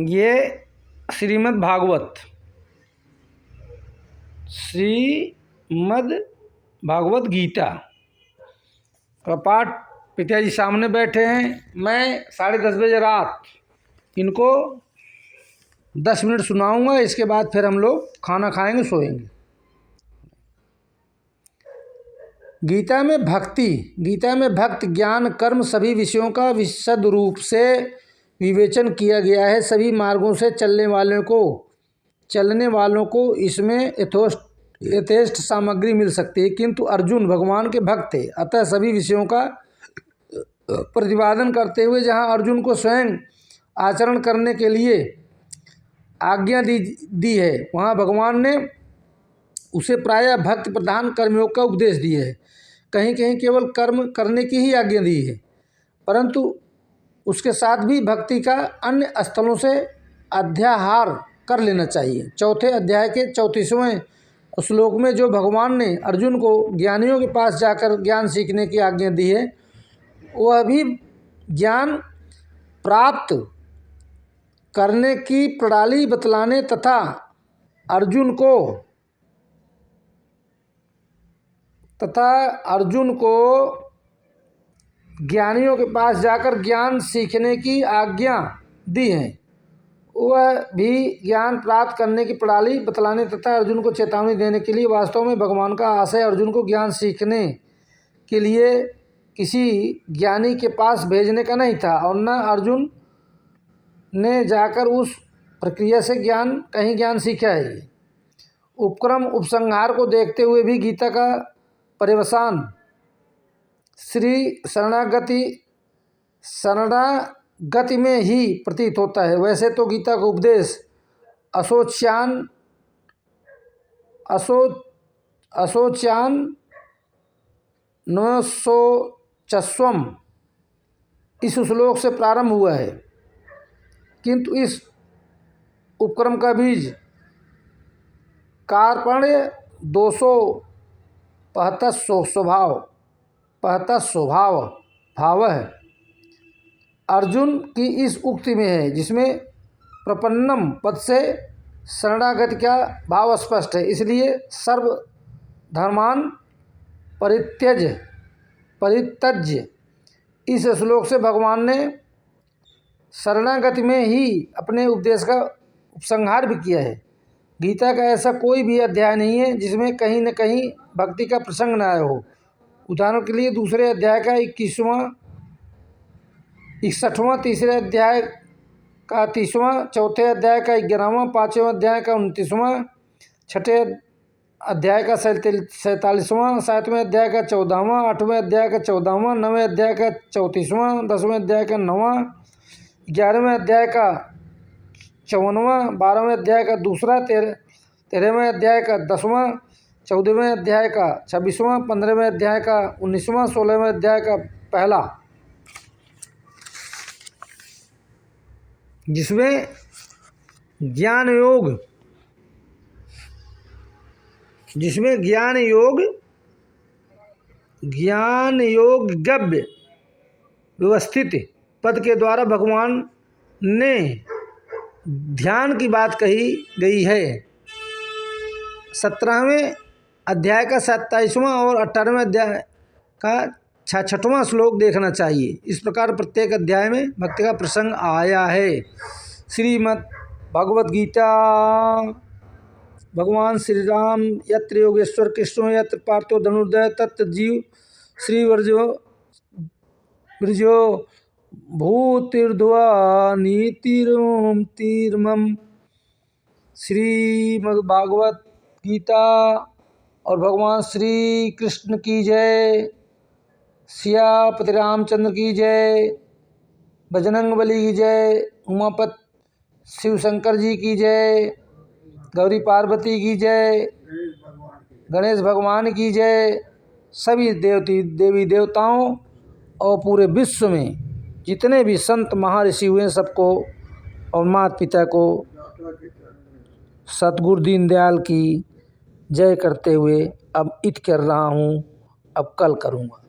ये श्रीमद् भागवत गीता का पाठ पिताजी सामने बैठे हैं। मैं 10:30 बजे रात इनको 10 मिनट सुनाऊंगा। इसके बाद फिर हम लोग खाना खाएंगे, सोएंगे। गीता में भक्त ज्ञान कर्म सभी विषयों का विशद रूप से विवेचन किया गया है। सभी मार्गों से चलने वालों को इसमें यथेष्ट सामग्री मिल सकती है, किंतु अर्जुन भगवान के भक्त थे, अतः सभी विषयों का प्रतिपादन करते हुए जहाँ अर्जुन को स्वयं आचरण करने के लिए आज्ञा दी है, वहाँ भगवान ने उसे प्रायः भक्ति प्रधान कर्मयोग का उपदेश दिया है। कहीं कहीं केवल कर्म करने की ही आज्ञा दी है, परंतु उसके साथ भी भक्ति का अन्य स्थलों से अध्याहार कर लेना चाहिए। चौथे अध्याय के 34वें श्लोक में जो भगवान ने अर्जुन को ज्ञानियों के पास जाकर ज्ञान सीखने की आज्ञा दी है, वह भी ज्ञान प्राप्त करने की प्रणाली बतलाने तथा अर्जुन को ज्ञानियों के पास जाकर ज्ञान सीखने की आज्ञा दी है। वह भी ज्ञान प्राप्त करने की प्रणाली बतलाने तथा अर्जुन को चेतावनी देने के लिए। वास्तव में भगवान का आशय अर्जुन को ज्ञान सीखने के लिए किसी ज्ञानी के पास भेजने का नहीं था, और न अर्जुन ने जाकर उस प्रक्रिया से कहीं ज्ञान सीखा है। उपक्रम उपसंहार को देखते हुए भी गीता का पर्यवसान श्री शरणागति में ही प्रतीत होता है। वैसे तो गीता का उपदेश अशोच्यान 950 इस श्लोक से प्रारंभ हुआ है, किंतु इस उपक्रम का बीज कार्पण्य 275 स्वभाव है अर्जुन की इस उक्ति में है, जिसमें प्रपन्नम पद से शरणागति का भाव स्पष्ट है। इसलिए सर्वधर्मान परित्यज्य इस श्लोक से भगवान ने शरणागति में ही अपने उपदेश का उपसंहार भी किया है। गीता का ऐसा कोई भी अध्याय नहीं है जिसमें कहीं न कहीं भक्ति का प्रसंग न आया हो। उदाहरण के लिए दूसरे अध्याय का 61वां, तीसरे अध्याय का 30वां, चौथे अध्याय का 11वां, 5वें अध्याय का 29वां, छठे अध्याय का 47वां, 7वें अध्याय का 14वां, 8वें अध्याय का 14वां, 9वें अध्याय का 34वां, 10वें अध्याय का 9वां, 11वें अध्याय का 54वां, 12वें अध्याय का दूसरा, 13वें अध्याय का 10वां, 14वें अध्याय का 26वां, 15वें अध्याय का 19वां, 16वें अध्याय का पहला, जिसमें ज्ञान योग गव्य व्यवस्थित पद के द्वारा भगवान ने ध्यान की बात कही गई है। 17वें अध्याय का 27वां और 18वें अध्याय का 66वां श्लोक देखना चाहिए। इस प्रकार प्रत्येक अध्याय में भक्ति का प्रसंग आया है। श्रीमद् भगवत गीता। भगवान श्री राम यत्र योगेश्वर कृष्णो यत्र पार्थो धनुर्धर तत्र जीव श्री ब्रजो भूतिर्ध्वा नीतिरोम तीर्मम। श्रीमद्भागवत गीता और भगवान श्री कृष्ण की जय। सियापति रामचंद्र की जय। बजरंग बली की जय। उमापत शिव शंकर जी की जय। गौरी पार्वती की जय। गणेश भगवान की जय। सभी देवी देवताओं और पूरे विश्व में जितने भी संत महर्षि हुए सबको और माता पिता को सतगुरु दीनदयाल की जय करते हुए अब इत कर रहा हूँ, अब कल करूँगा।